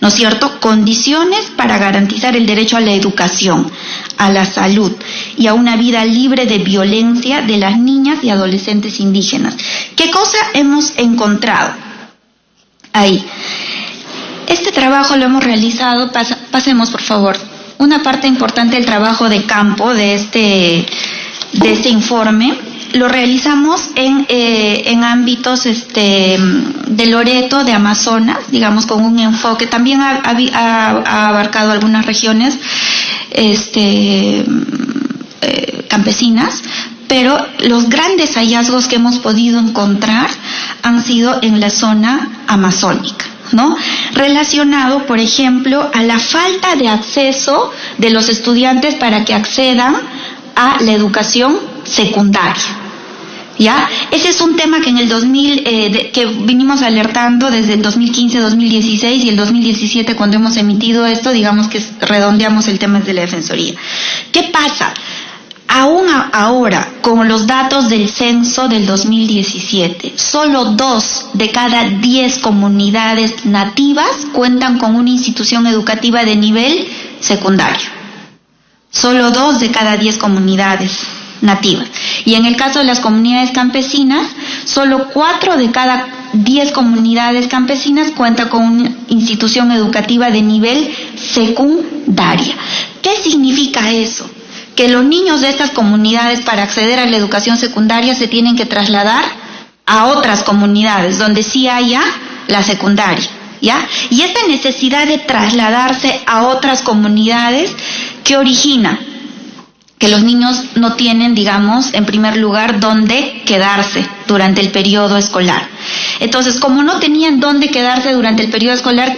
¿no es cierto?, condiciones para garantizar el derecho a la educación, a la salud y a una vida libre de violencia de las niñas y adolescentes indígenas. ¿Qué cosa hemos encontrado ahí? Este trabajo lo hemos realizado, pasemos por favor, una parte importante del trabajo de campo de este informe. Lo realizamos en ámbitos de Loreto, de Amazonas, digamos, con un enfoque. También ha abarcado algunas regiones campesinas, pero los grandes hallazgos que hemos podido encontrar han sido en la zona amazónica, ¿no? Relacionado, por ejemplo, a la falta de acceso de los estudiantes para que accedan a la educación secundaria. ¿Ya? Ese es un tema que en el 2000, que vinimos alertando desde el 2015, 2016 y el 2017 cuando hemos emitido esto, digamos que redondeamos el tema de la Defensoría. ¿Qué pasa? Aún ahora, con los datos del censo del 2017, solo 2 de cada 10 comunidades nativas cuentan con una institución educativa de nivel secundario. Solo 2 de cada 10 comunidades nativas. Y en el caso de las comunidades campesinas, solo 4 de cada 10 comunidades campesinas cuentan con una institución educativa de nivel secundaria. ¿Qué significa eso? Que los niños de estas comunidades, para acceder a la educación secundaria, se tienen que trasladar a otras comunidades donde sí haya la secundaria, ¿ya? Y esta necesidad de trasladarse a otras comunidades, ¿qué origina? Que los niños no tienen, digamos, en primer lugar, dónde quedarse durante el periodo escolar. Entonces, como no tenían dónde quedarse durante el periodo escolar,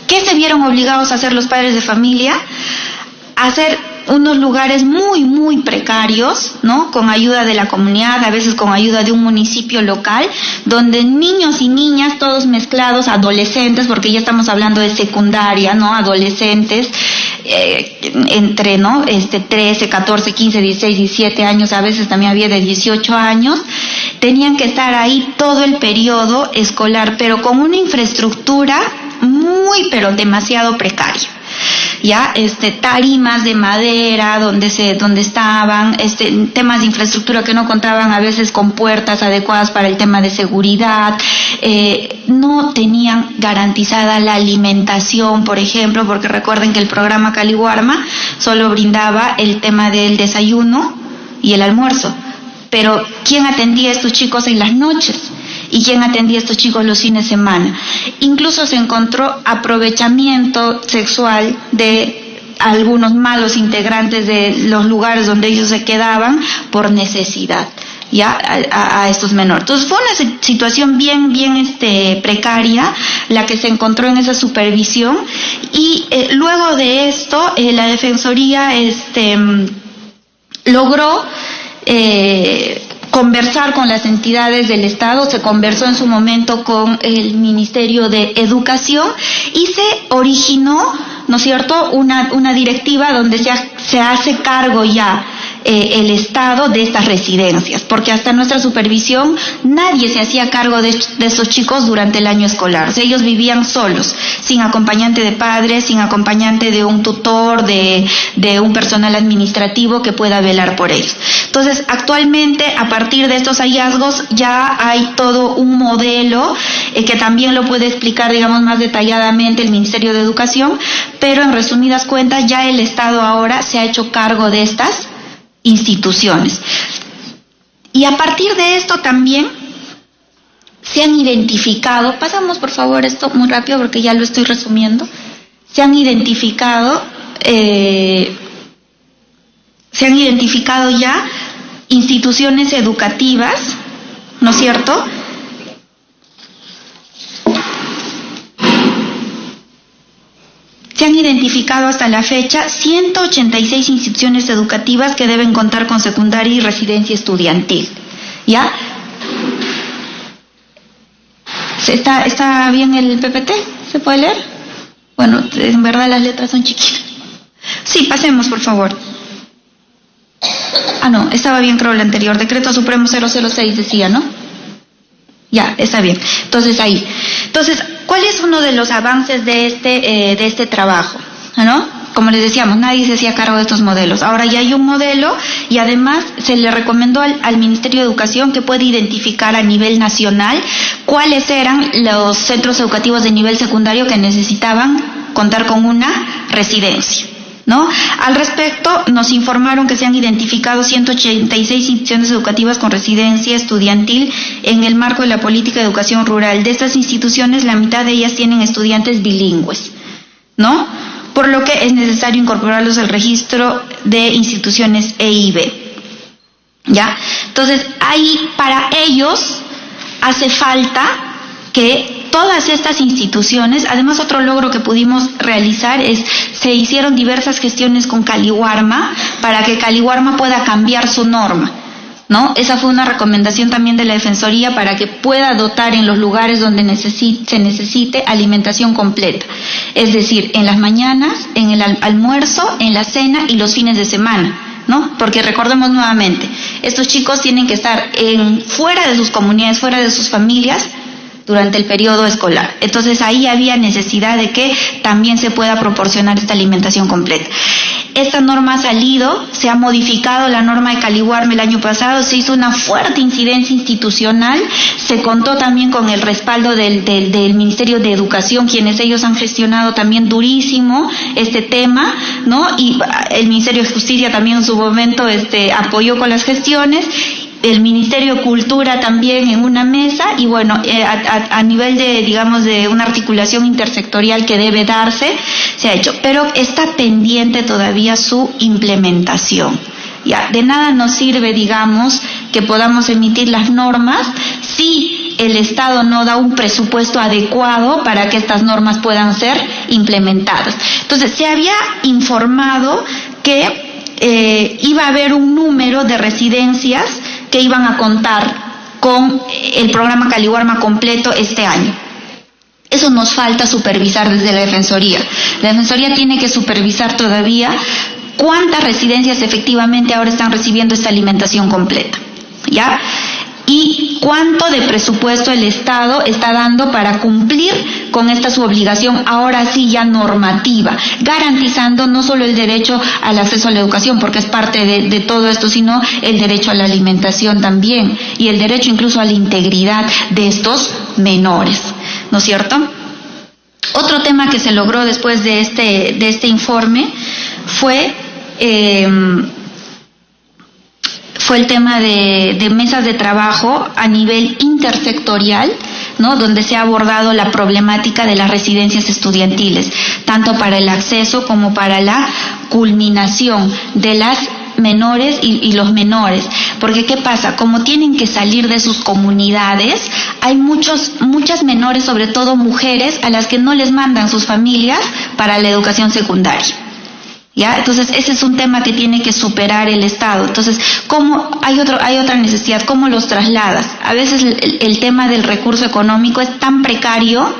¿qué se vieron obligados a hacer los padres de familia? A hacer unos lugares muy, muy precarios, ¿no? Con ayuda de la comunidad, a veces con ayuda de un municipio local, donde niños y niñas, todos mezclados, adolescentes, porque ya estamos hablando de secundaria, ¿no? Adolescentes, entre, ¿no? 13, 14, 15, 16, 17 años, a veces también había de 18 años, tenían que estar ahí todo el periodo escolar, pero con una infraestructura muy, pero demasiado precaria. Ya, tarimas de madera donde estaban, temas de infraestructura que no contaban a veces con puertas adecuadas para el tema de seguridad, no tenían garantizada la alimentación, por ejemplo, porque recuerden que el programa Caliwarma solo brindaba el tema del desayuno y el almuerzo, pero ¿quién atendía a estos chicos en las noches? ¿Y quién atendía a estos chicos los fines de semana? Incluso se encontró aprovechamiento sexual de algunos malos integrantes de los lugares donde ellos se quedaban por necesidad, ya, a estos menores. Entonces fue una situación bien precaria la que se encontró en esa supervisión, y luego de esto la Defensoría logró conversar con las entidades del Estado. Se conversó en su momento con el Ministerio de Educación y se originó, ¿no es cierto?, una directiva donde se hace cargo ya el Estado de estas residencias, porque hasta nuestra supervisión nadie se hacía cargo de estos chicos durante el año escolar. O sea, ellos vivían solos, sin acompañante de padres, sin acompañante de un tutor, de un personal administrativo que pueda velar por ellos. Entonces, actualmente, a partir de estos hallazgos, ya hay todo un modelo que también lo puede explicar, digamos, más detalladamente el Ministerio de Educación, pero en resumidas cuentas, ya el Estado ahora se ha hecho cargo de estas instituciones. Y a partir de esto también se han identificado, pasamos por favor esto muy rápido porque ya lo estoy resumiendo, se han identificado ya instituciones educativas, ¿no es cierto?, se han identificado hasta la fecha 186 instituciones educativas que deben contar con secundaria y residencia estudiantil. ¿Ya? ¿Está bien el PPT? ¿Se puede leer? Bueno, en verdad las letras son chiquitas. Sí, pasemos, por favor. No, estaba bien, creo, el anterior. Decreto Supremo 006 decía, ¿no? Ya, está bien. Entonces ahí. Entonces, ¿cuál es uno de los avances de este trabajo? ¿No? Como les decíamos, nadie se hacía cargo de estos modelos. Ahora ya hay un modelo y además se le recomendó al Ministerio de Educación que puede identificar a nivel nacional cuáles eran los centros educativos de nivel secundario que necesitaban contar con una residencia, ¿no? Al respecto, nos informaron que se han identificado 186 instituciones educativas con residencia estudiantil en el marco de la política de educación rural. De estas instituciones, la mitad de ellas tienen estudiantes bilingües, ¿no? Por lo que es necesario incorporarlos al registro de instituciones EIB. ¿Ya? Entonces, ahí para ellos hace falta que todas estas instituciones, además otro logro que pudimos realizar es, se hicieron diversas gestiones con Caliwarma para que Caliwarma pueda cambiar su norma, ¿no? Esa fue una recomendación también de la Defensoría para que pueda dotar en los lugares donde se necesite alimentación completa. Es decir, en las mañanas, en el almuerzo, en la cena y los fines de semana, ¿no? Porque recordemos nuevamente, estos chicos tienen que estar fuera de sus comunidades, fuera de sus familias, durante el periodo escolar. Entonces ahí había necesidad de que también se pueda proporcionar esta alimentación completa. Esta norma ha salido, se ha modificado la norma de Caliwarma el año pasado, se hizo una fuerte incidencia institucional, se contó también con el respaldo del Ministerio de Educación, quienes ellos han gestionado también durísimo este tema, ¿no? Y el Ministerio de Justicia también en su momento apoyó con las gestiones, el Ministerio de Cultura también en una mesa y bueno, a nivel de una articulación intersectorial que debe darse, se ha hecho, pero está pendiente todavía su implementación. Ya, de nada nos sirve, que podamos emitir las normas si el Estado no da un presupuesto adecuado para que estas normas puedan ser implementadas. Entonces, se había informado que iba a haber un número de residencias que iban a contar con el programa Caliwarma completo este año. Eso nos falta supervisar desde la Defensoría. La Defensoría tiene que supervisar todavía cuántas residencias efectivamente ahora están recibiendo esta alimentación completa, ¿ya? Y cuánto de presupuesto el Estado está dando para cumplir con esta su obligación, ahora sí ya normativa, garantizando no solo el derecho al acceso a la educación, porque es parte de todo esto, sino el derecho a la alimentación también, y el derecho incluso a la integridad de estos menores, ¿no es cierto? Otro tema que se logró después de este informe fue el tema de mesas de trabajo a nivel intersectorial, ¿no? Donde se ha abordado la problemática de las residencias estudiantiles, tanto para el acceso como para la culminación de las menores y los menores. Porque ¿qué pasa? Como tienen que salir de sus comunidades, hay muchas menores, sobre todo mujeres, a las que no les mandan sus familias para la educación secundaria. ¿Ya? Entonces, ese es un tema que tiene que superar el Estado. Entonces, ¿cómo hay otra necesidad? ¿Cómo los trasladas? A veces el tema del recurso económico es tan precario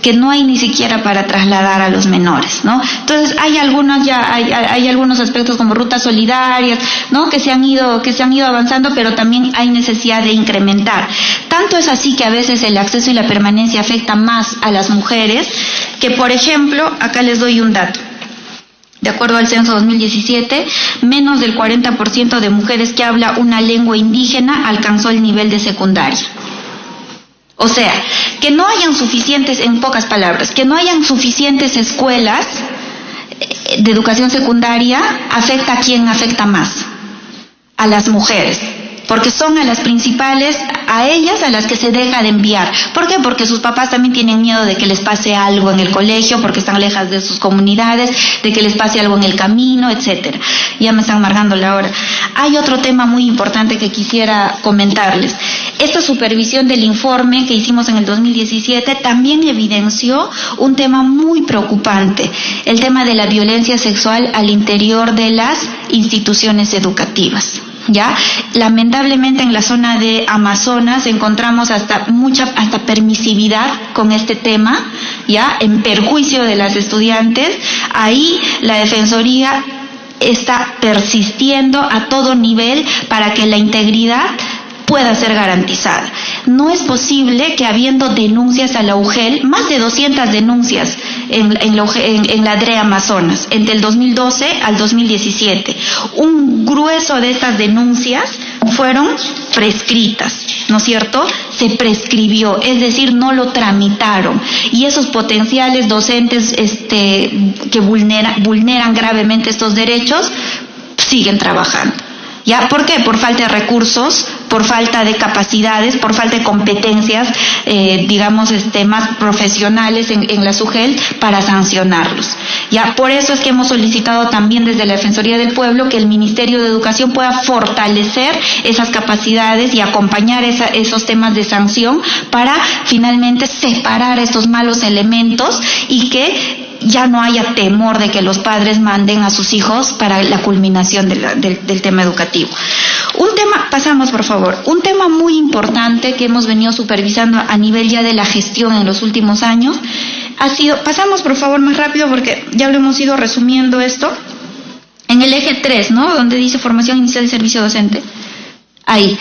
que no hay ni siquiera para trasladar a los menores, ¿no? Entonces, hay algunos aspectos como rutas solidarias, ¿no? Que se han ido avanzando, pero también hay necesidad de incrementar. Tanto es así que a veces el acceso y la permanencia afecta más a las mujeres, que por ejemplo, acá les doy un dato. De acuerdo al censo 2017, menos del 40% de mujeres que habla una lengua indígena alcanzó el nivel de secundaria. O sea, que no hayan suficientes, en pocas palabras, que no hayan suficientes escuelas de educación secundaria, ¿afecta a quién afecta más? A las mujeres. Porque son a las principales, a ellas a las que se deja de enviar. ¿Por qué? Porque sus papás también tienen miedo de que les pase algo en el colegio, porque están lejos de sus comunidades, de que les pase algo en el camino, etcétera. Ya me están marcando la hora. Hay otro tema muy importante que quisiera comentarles. Esta supervisión del informe que hicimos en el 2017 también evidenció un tema muy preocupante, el tema de la violencia sexual al interior de las instituciones educativas. ¿Ya? Lamentablemente en la zona de Amazonas encontramos hasta permisividad con este tema, ¿ya? En perjuicio de las estudiantes. Ahí la Defensoría está persistiendo a todo nivel para que la integridad pueda ser garantizada. No es posible que habiendo denuncias a la UGEL, más de 200 denuncias en la DRE Amazonas, entre el 2012 al 2017, un grueso de estas denuncias fueron prescritas, ¿no es cierto? Se prescribió, es decir, no lo tramitaron, y esos potenciales docentes que vulneran gravemente estos derechos siguen trabajando. ¿Ya? ¿Por qué? Por falta de recursos, por falta de capacidades, por falta de competencias, más profesionales en la SUGEL para sancionarlos. ¿Ya? Por eso es que hemos solicitado también desde la Defensoría del Pueblo que el Ministerio de Educación pueda fortalecer esas capacidades y acompañar esos temas de sanción para finalmente separar estos malos elementos y que ya no haya temor de que los padres manden a sus hijos para la culminación del tema educativo. Pasamos por favor, un tema muy importante que hemos venido supervisando a nivel ya de la gestión en los últimos años pasamos por favor más rápido porque ya lo hemos ido resumiendo esto, en el eje 3, ¿no? Donde dice formación inicial y servicio docente. Ahí,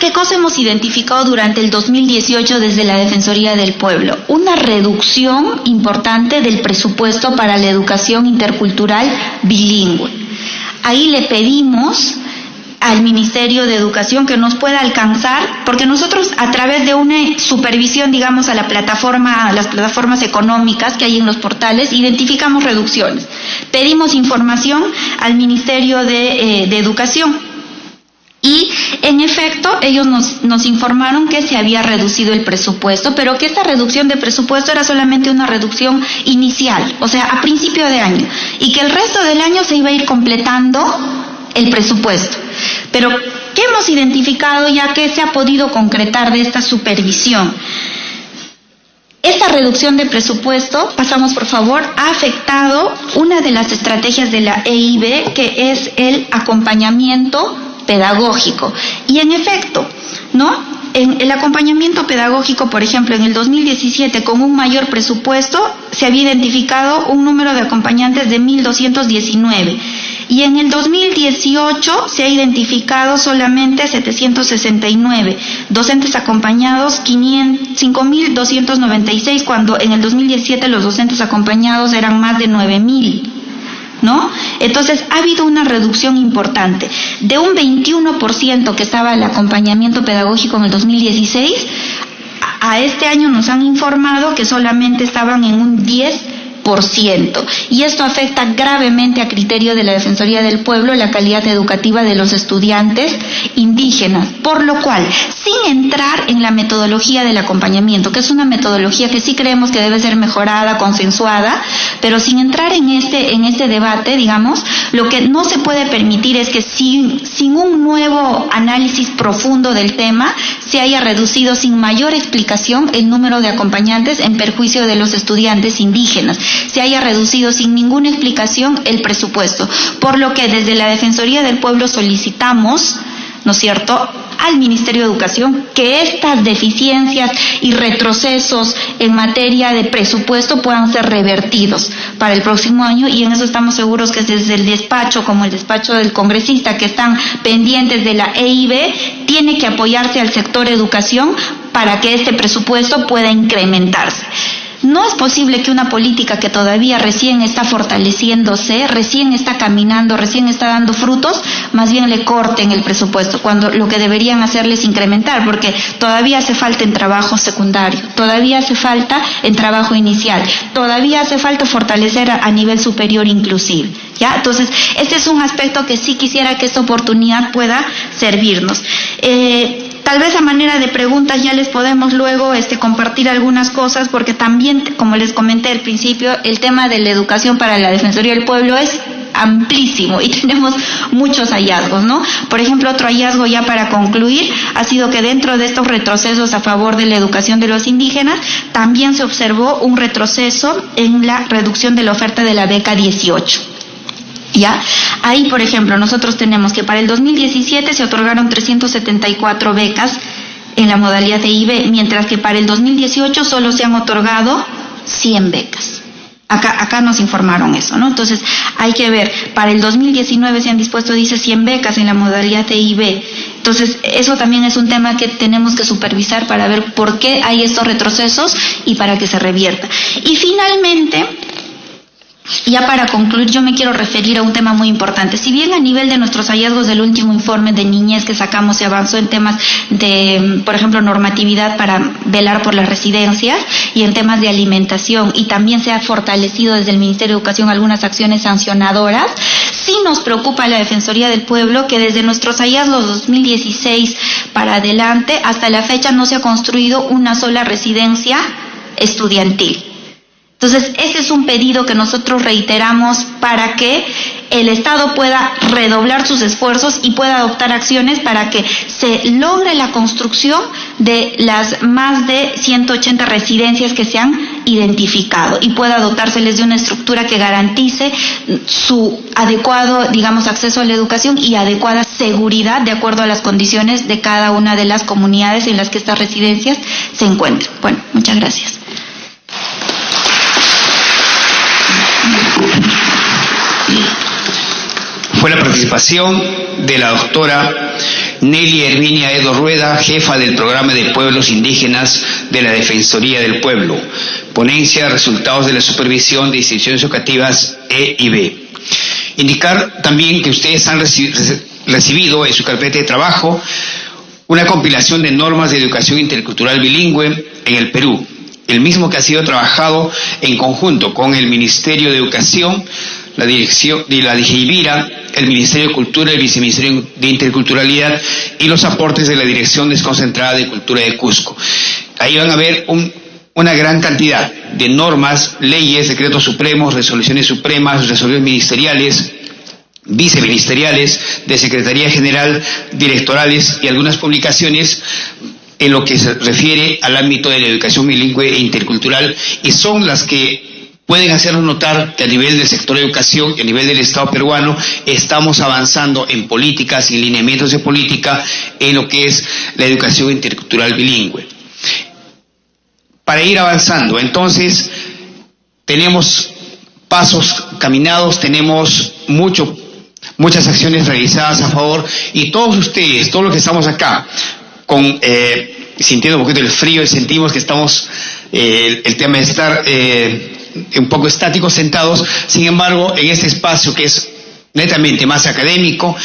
¿qué cosa hemos identificado durante el 2018 desde la Defensoría del Pueblo? Una reducción importante del presupuesto para la educación intercultural bilingüe. Ahí le pedimos al Ministerio de Educación que nos pueda alcanzar, porque nosotros a través de una supervisión, digamos, a las plataformas económicas que hay en los portales, identificamos reducciones. Pedimos información al Ministerio de Educación. Y en efecto ellos nos informaron que se había reducido el presupuesto, pero que esta reducción de presupuesto era solamente una reducción inicial, o sea, a principio de año, y que el resto del año se iba a ir completando el presupuesto. Pero ¿qué hemos identificado ya que se ha podido concretar de esta supervisión? Esta reducción de presupuesto, pasamos por favor, ha afectado una de las estrategias de la EIB, que es el acompañamiento pedagógico. Y en efecto, ¿no? En el acompañamiento pedagógico, por ejemplo, en el 2017, con un mayor presupuesto, se había identificado un número de acompañantes de 1.219. Y en el 2018 se ha identificado solamente 769. Docentes acompañados 5.296, cuando en el 2017 los docentes acompañados eran más de 9.000. ¿No? Entonces ha habido una reducción importante. De un 21% que estaba el acompañamiento pedagógico en el 2016, a este año nos han informado que solamente estaban en un 10%. Y esto afecta gravemente a criterio de la Defensoría del Pueblo la calidad educativa de los estudiantes indígenas, por lo cual, sin entrar en la metodología del acompañamiento, que es una metodología que sí creemos que debe ser mejorada, consensuada, pero sin entrar en este debate, digamos, lo que no se puede permitir es que sin un nuevo análisis profundo del tema se haya reducido sin mayor explicación el número de acompañantes en perjuicio de los estudiantes indígenas, se haya reducido sin ninguna explicación el presupuesto, por lo que desde la Defensoría del Pueblo solicitamos, ¿no es cierto?, al Ministerio de Educación que estas deficiencias y retrocesos en materia de presupuesto puedan ser revertidos para el próximo año, y en eso estamos seguros que desde el despacho, como el despacho del congresista, que están pendientes de la EIB, tiene que apoyarse al sector educación para que este presupuesto pueda incrementarse. No es posible que una política que todavía recién está fortaleciéndose, recién está caminando, recién está dando frutos, más bien le corten el presupuesto, cuando lo que deberían hacerle es incrementar, porque todavía hace falta en trabajo secundario, todavía hace falta en trabajo inicial, todavía hace falta fortalecer a nivel superior inclusive. ¿Ya? Entonces, este es un aspecto que sí quisiera que esta oportunidad pueda servirnos. Tal vez a manera de preguntas ya les podemos luego compartir algunas cosas, porque también, como les comenté al principio, el tema de la educación para la Defensoría del Pueblo es amplísimo y tenemos muchos hallazgos, ¿no? Por ejemplo, otro hallazgo, ya para concluir, ha sido que dentro de estos retrocesos a favor de la educación de los indígenas, también se observó un retroceso en la reducción de la oferta de la beca 18. ¿Ya? Ahí, por ejemplo, nosotros tenemos que para el 2017 se otorgaron 374 becas en la modalidad de IB, mientras que para el 2018 solo se han otorgado 100 becas. Acá nos informaron eso, ¿no? Entonces, hay que ver, para el 2019 se han dispuesto, dice, 100 becas en la modalidad de IB. Entonces, eso también es un tema que tenemos que supervisar para ver por qué hay estos retrocesos y para que se revierta. Y finalmente, ya para concluir, yo me quiero referir a un tema muy importante. Si bien a nivel de nuestros hallazgos del último informe de niñez que sacamos se avanzó en temas de, por ejemplo, normatividad para velar por las residencias y en temas de alimentación, y también se ha fortalecido desde el Ministerio de Educación algunas acciones sancionadoras, sí nos preocupa la Defensoría del Pueblo que desde nuestros hallazgos 2016 para adelante hasta la fecha no se ha construido una sola residencia estudiantil. Entonces, ese es un pedido que nosotros reiteramos para que el Estado pueda redoblar sus esfuerzos y pueda adoptar acciones para que se logre la construcción de las más de 180 residencias que se han identificado y pueda dotárseles de una estructura que garantice su adecuado, digamos, acceso a la educación y adecuada seguridad de acuerdo a las condiciones de cada una de las comunidades en las que estas residencias se encuentran. Bueno, muchas gracias. Fue la participación de la doctora Nelly Herminia Edo Rueda, jefa del programa de pueblos indígenas de la Defensoría del Pueblo. Ponencia, resultados de la supervisión de instituciones educativas E y B. Indicar también que ustedes han recibido en su carpeta de trabajo una compilación de normas de educación intercultural bilingüe en el Perú. El mismo que ha sido trabajado en conjunto con el Ministerio de Educación, la Dirección de la DIGIVIRA, el Ministerio de Cultura, el Viceministerio de Interculturalidad y los aportes de la Dirección Desconcentrada de Cultura de Cusco. Ahí van a ver una gran cantidad de normas, leyes, decretos supremos, resoluciones supremas, resoluciones ministeriales, viceministeriales, de Secretaría General, directorales y algunas publicaciones en lo que se refiere al ámbito de la educación bilingüe e intercultural, y son las que pueden hacernos notar que a nivel del sector de educación y a nivel del Estado peruano estamos avanzando en políticas y lineamientos de política en lo que es la educación intercultural bilingüe. Para ir avanzando, entonces, tenemos pasos caminados, tenemos muchas acciones realizadas a favor, y todos ustedes, todos los que estamos acá, sintiendo un poquito el frío y sentimos que estamos, el tema de estar un poco estáticos sentados, sin embargo, en este espacio que es netamente más académico,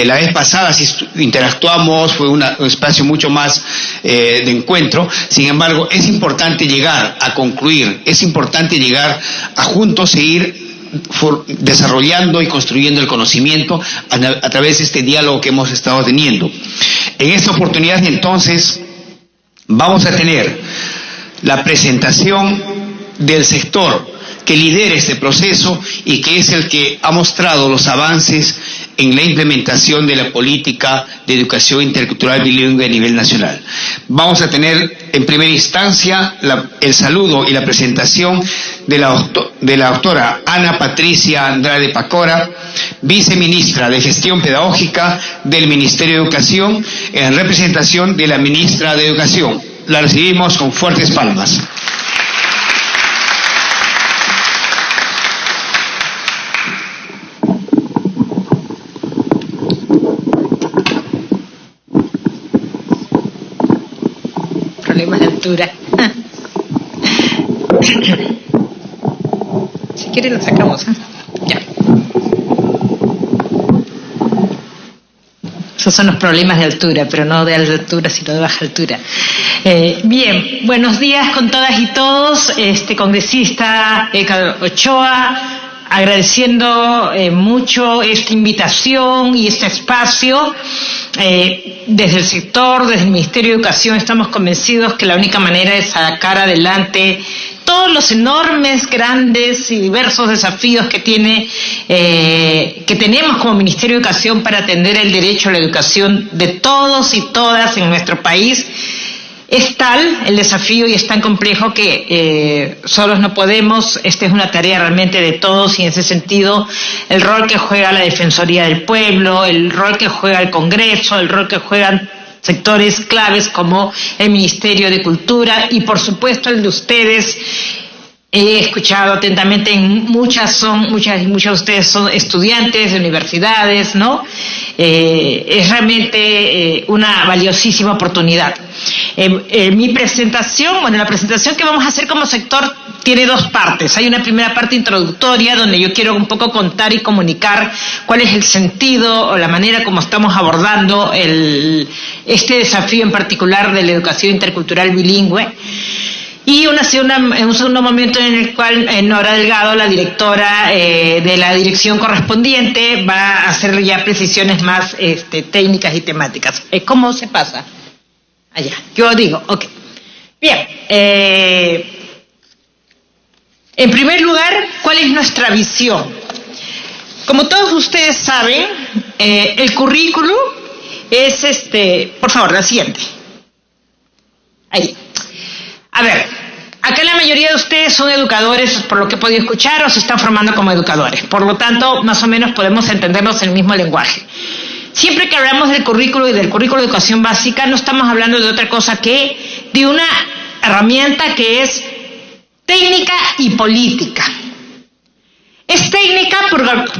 la vez pasada sí interactuamos, fue un espacio mucho más de encuentro, sin embargo, es importante llegar a concluir, es importante llegar a juntos seguir desarrollando y construyendo el conocimiento a través de este diálogo que hemos estado teniendo. En esta oportunidad, entonces, vamos a tener la presentación del sector que lidera este proceso y que es el que ha mostrado los avances en la implementación de la política de educación intercultural bilingüe a nivel nacional. Vamos a tener en primera instancia el saludo y la presentación de la doctora Ana Patricia Andrade Pacora, viceministra de Gestión Pedagógica del Ministerio de Educación, en representación de la ministra de Educación. La recibimos con fuertes palmas. Problemas de altura. Si quieren lo sacamos. Ya. Esos son los problemas de altura, pero no de alta altura, sino de baja altura. Bien, buenos días con todas y todos. Congresista Ochoa, agradeciendo mucho esta invitación y este espacio. Desde el sector, desde el Ministerio de Educación, estamos convencidos que la única manera de sacar adelante todos los enormes, grandes y diversos desafíos que tenemos como Ministerio de Educación para atender el derecho a la educación de todos y todas en nuestro país, es tal el desafío y es tan complejo que solos no podemos. Esta es una tarea realmente de todos, y en ese sentido el rol que juega la Defensoría del Pueblo, el rol que juega el Congreso, el rol que juegan sectores claves como el Ministerio de Cultura y por supuesto el de ustedes He escuchado atentamente, muchos de ustedes son estudiantes de universidades, ¿no? Es realmente una valiosísima oportunidad. Mi presentación, la presentación que vamos a hacer como sector tiene dos partes. Hay una primera parte introductoria donde yo quiero un poco contar y comunicar cuál es el sentido o la manera como estamos abordando este desafío en particular de la educación intercultural bilingüe. Y un segundo momento en el cual Nora Delgado, la directora de la dirección correspondiente, va a hacer ya precisiones más técnicas y temáticas. ¿Cómo se pasa? Allá. Yo digo, ok. Bien. En primer lugar, ¿cuál es nuestra visión? Como todos ustedes saben, el currículo es por favor, la siguiente. Ahí. A ver, acá la mayoría de ustedes son educadores, por lo que he podido escuchar, o se están formando como educadores. Por lo tanto, más o menos podemos entendernos el mismo lenguaje. Siempre que hablamos del currículo y del currículo de educación básica, no estamos hablando de otra cosa que de una herramienta que es técnica y política. Es técnica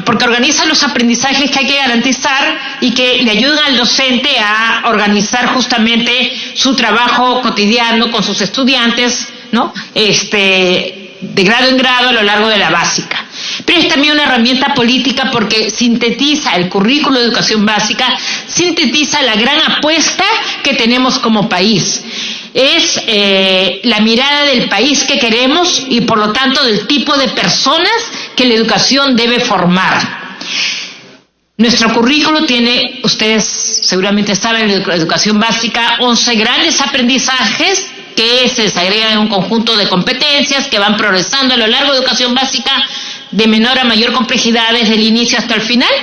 porque organiza los aprendizajes que hay que garantizar y que le ayudan al docente a organizar justamente su trabajo cotidiano con sus estudiantes, ¿no? De grado en grado a lo largo de la básica. Pero es también una herramienta política porque sintetiza el currículo de educación básica, sintetiza la gran apuesta que tenemos como país. Es la mirada del país que queremos y por lo tanto del tipo de personas que la educación debe formar. Nuestro currículo tiene, ustedes seguramente saben, en la educación básica, 11 grandes aprendizajes que se desagregan en un conjunto de competencias que van progresando a lo largo de la educación básica de menor a mayor complejidad desde el inicio hasta el final.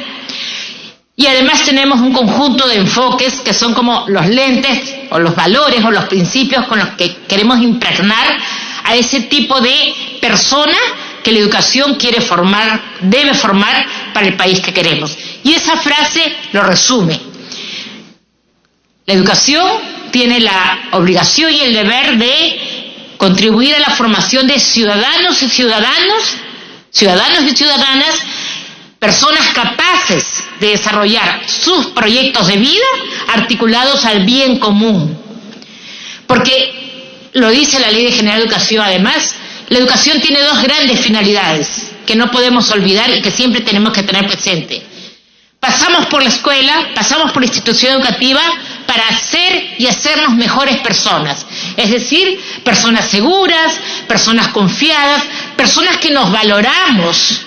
Y además tenemos un conjunto de enfoques que son como los lentes o los valores o los principios con los que queremos impregnar a ese tipo de persona que la educación quiere formar, debe formar para el país que queremos. Y esa frase lo resume. La educación tiene la obligación y el deber de contribuir a la formación de ciudadanos y ciudadanas, personas capaces de desarrollar sus proyectos de vida articulados al bien común. Porque lo dice la Ley de General de Educación, además, la educación tiene dos grandes finalidades que no podemos olvidar y que siempre tenemos que tener presente. Pasamos por la escuela, pasamos por la institución educativa para hacer y hacernos mejores personas. Es decir, personas seguras, personas confiadas, personas que nos valoramos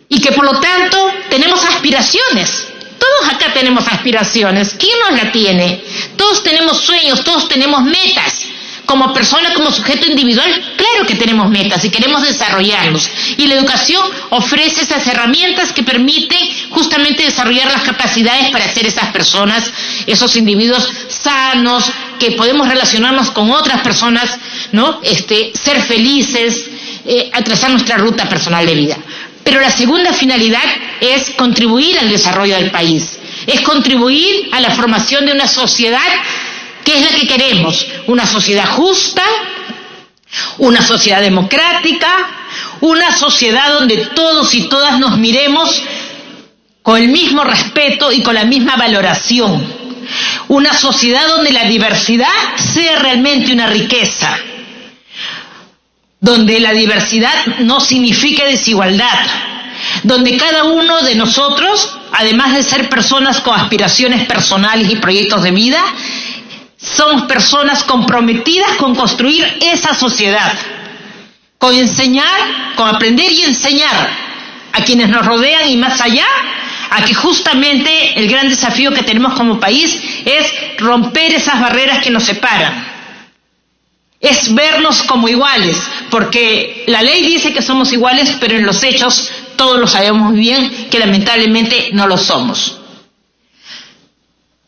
y que por lo tanto tenemos aspiraciones. Todos acá tenemos aspiraciones. ¿Quién no la tiene? Todos tenemos sueños, todos tenemos metas. Como persona, como sujeto individual, claro que tenemos metas y queremos desarrollarlos. Y la educación ofrece esas herramientas que permiten justamente desarrollar las capacidades para ser esas personas, esos individuos sanos, que podemos relacionarnos con otras personas, ¿no? Ser felices, trazar nuestra ruta personal de vida. Pero la segunda finalidad es contribuir al desarrollo del país, es contribuir a la formación de una sociedad que es la que queremos, una sociedad justa, una sociedad democrática, una sociedad donde todos y todas nos miremos con el mismo respeto y con la misma valoración, una sociedad donde la diversidad sea realmente una riqueza, donde la diversidad no signifique desigualdad, donde cada uno de nosotros, además de ser personas con aspiraciones personales y proyectos de vida, somos personas comprometidas con construir esa sociedad, con enseñar, con aprender y enseñar a quienes nos rodean y más allá, a que justamente el gran desafío que tenemos como país es romper esas barreras que nos separan. Es vernos como iguales, porque la ley dice que somos iguales, pero en los hechos todos lo sabemos muy bien que lamentablemente no lo somos.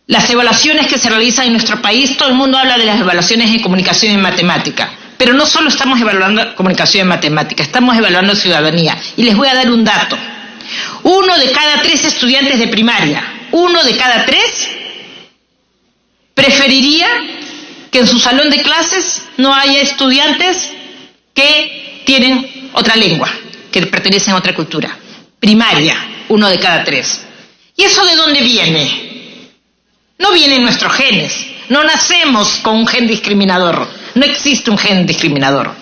Las evaluaciones que se realizan en nuestro país, todo el mundo habla de las evaluaciones en comunicación y en matemática, pero no solo estamos evaluando comunicación y matemática, estamos evaluando ciudadanía. Y les voy a dar un dato. 1 de cada 3 estudiantes de primaria, 1 de cada 3, preferiría que en su salón de clases no haya estudiantes que tienen otra lengua, que pertenecen a otra cultura. Primaria, 1 de cada 3. ¿Y eso de dónde viene? No viene en nuestros genes. No nacemos con un gen discriminador. No existe un gen discriminador.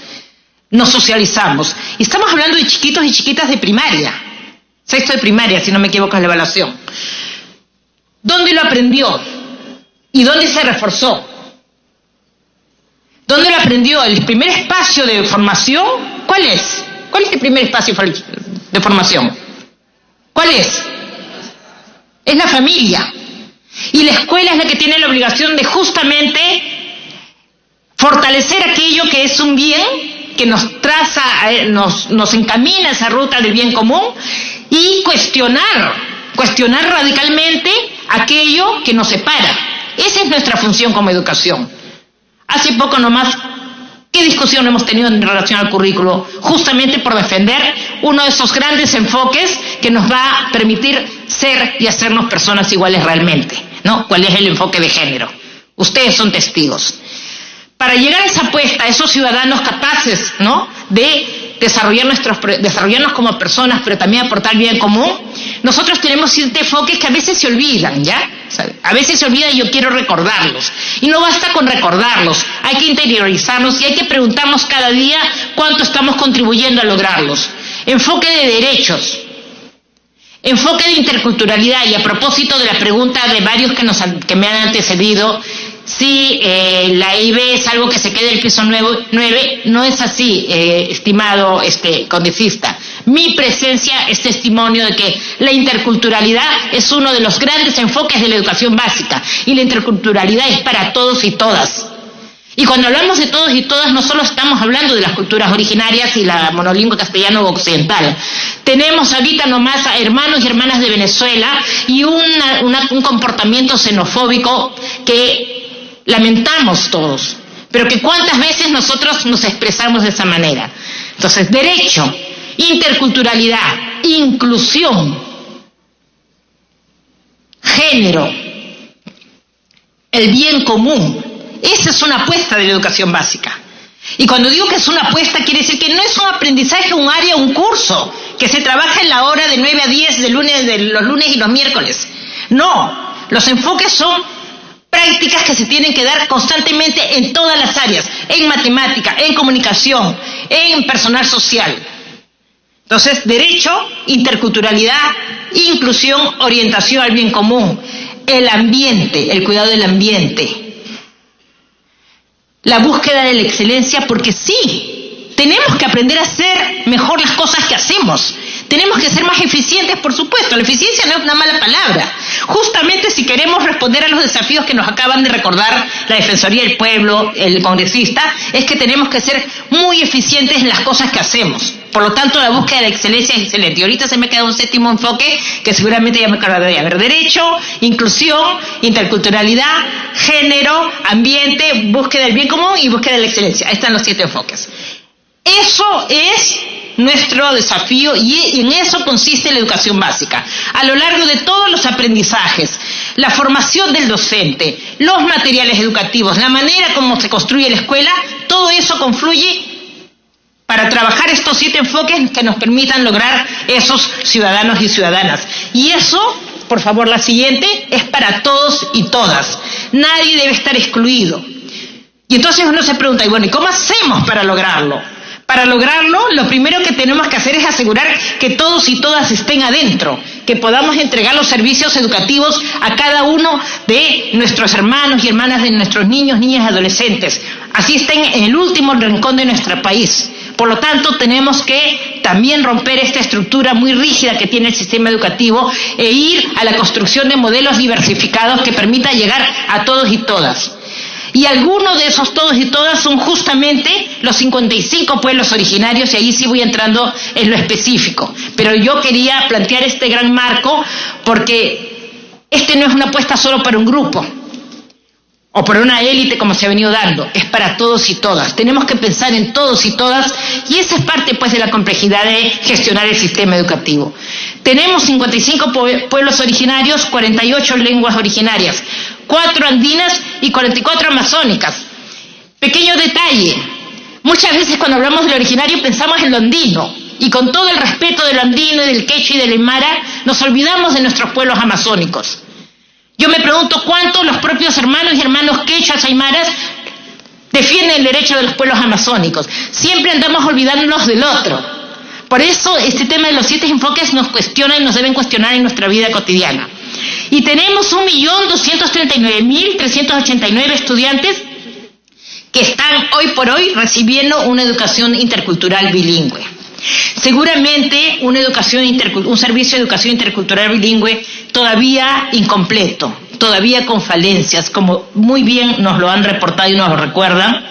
Nos socializamos. Y estamos hablando de chiquitos y chiquitas de primaria. 6º de primaria, si no me equivoco, es la evaluación. ¿Dónde lo aprendió? ¿Y dónde se reforzó? ¿Dónde lo aprendió? ¿El primer espacio de formación? ¿Cuál es? ¿Cuál es el primer espacio de formación? ¿Cuál es? Es la familia. Y la escuela es la que tiene la obligación de justamente fortalecer aquello que es un bien, que nos traza, nos encamina a esa ruta del bien común, y cuestionar radicalmente aquello que nos separa. Esa es nuestra función como educación. Hace poco nomás, ¿qué discusión hemos tenido en relación al currículo? Justamente por defender uno de esos grandes enfoques que nos va a permitir ser y hacernos personas iguales realmente, ¿no? ¿Cuál es el enfoque de género? Ustedes son testigos. Para llegar a esa apuesta, a esos ciudadanos capaces, ¿no?, de desarrollarnos como personas, pero también aportar bien común, nosotros tenemos ciertos enfoques que a veces se olvidan, ¿ya? A veces se olvidan y yo quiero recordarlos. Y no basta con recordarlos, hay que interiorizarlos y hay que preguntarnos cada día cuánto estamos contribuyendo a lograrlos. Enfoque de derechos, enfoque de interculturalidad, y a propósito de la pregunta de varios que me han antecedido, si la EIB es algo que se quede en el piso 9, no es así, estimado congresista. Mi presencia es testimonio de que la interculturalidad es uno de los grandes enfoques de la educación básica, y la interculturalidad es para todos y todas. Y cuando hablamos de todos y todas, no solo estamos hablando de las culturas originarias y la monolingüe castellano occidental. Tenemos ahorita nomás a hermanos y hermanas de Venezuela y un comportamiento xenofóbico que lamentamos todos, pero que cuántas veces nosotros nos expresamos de esa manera. Entonces, derecho, interculturalidad, inclusión, género, el bien común. Esa es una apuesta de la educación básica. Y cuando digo que es una apuesta, quiere decir que no es un aprendizaje, un área, un curso, que se trabaja en la hora de 9 a 10 de los lunes y los miércoles. No, los enfoques son prácticas que se tienen que dar constantemente en todas las áreas, en matemática, en comunicación, en personal social. Entonces, derecho, interculturalidad, inclusión, orientación al bien común, el ambiente, el cuidado del ambiente, la búsqueda de la excelencia, porque sí, tenemos que aprender a hacer mejor las cosas que hacemos. Tenemos que ser más eficientes, por supuesto. La eficiencia no es una mala palabra. Justamente si queremos responder a los desafíos que nos acaban de recordar la Defensoría del Pueblo, el congresista, es que tenemos que ser muy eficientes en las cosas que hacemos. Por lo tanto, la búsqueda de la excelencia es excelente. Y ahorita se me queda un 7º enfoque que seguramente ya me acordaré. A ver, derecho, inclusión, interculturalidad, género, ambiente, búsqueda del bien común y búsqueda de la excelencia. Ahí están los 7 enfoques. Eso es nuestro desafío y en eso consiste la educación básica. A lo largo de todos los aprendizajes, la formación del docente, los materiales educativos, la manera como se construye la escuela, todo eso confluye para trabajar estos 7 enfoques que nos permitan lograr esos ciudadanos y ciudadanas. Y eso, por favor, la siguiente, es para todos y todas. Nadie debe estar excluido. Y entonces uno se pregunta, y bueno, ¿y cómo hacemos para lograrlo? Para lograrlo, lo primero que tenemos que hacer es asegurar que todos y todas estén adentro, que podamos entregar los servicios educativos a cada uno de nuestros hermanos y hermanas, de nuestros niños, niñas y adolescentes. Así estén en el último rincón de nuestro país. Por lo tanto, tenemos que también romper esta estructura muy rígida que tiene el sistema educativo e ir a la construcción de modelos diversificados que permitan llegar a todos y todas. Y algunos de esos todos y todas son justamente los 55 pueblos originarios, y ahí sí voy entrando en lo específico. Pero yo quería plantear este gran marco porque no es una apuesta solo para un grupo o para una élite como se ha venido dando, es para todos y todas. Tenemos que pensar en todos y todas, y esa es parte pues de la complejidad de gestionar el sistema educativo. Tenemos 55 pueblos originarios, 48 lenguas originarias, 4 andinas y 44 amazónicas. Pequeño detalle, Muchas veces cuando hablamos del originario pensamos en lo andino, y con todo el respeto de lo andino y del quechua y del aymara, nos olvidamos de nuestros pueblos amazónicos. Yo me pregunto cuánto los propios hermanos y hermanos quechuas, aymaras, defienden el derecho de los pueblos amazónicos. Siempre andamos olvidándonos del otro. Por eso este tema de los 7 enfoques nos cuestiona y nos deben cuestionar en nuestra vida cotidiana. Y tenemos 1.239.389 estudiantes que están hoy por hoy recibiendo una educación intercultural bilingüe. Seguramente un servicio de educación intercultural bilingüe todavía incompleto, todavía con falencias, como muy bien nos lo han reportado y nos lo recuerdan.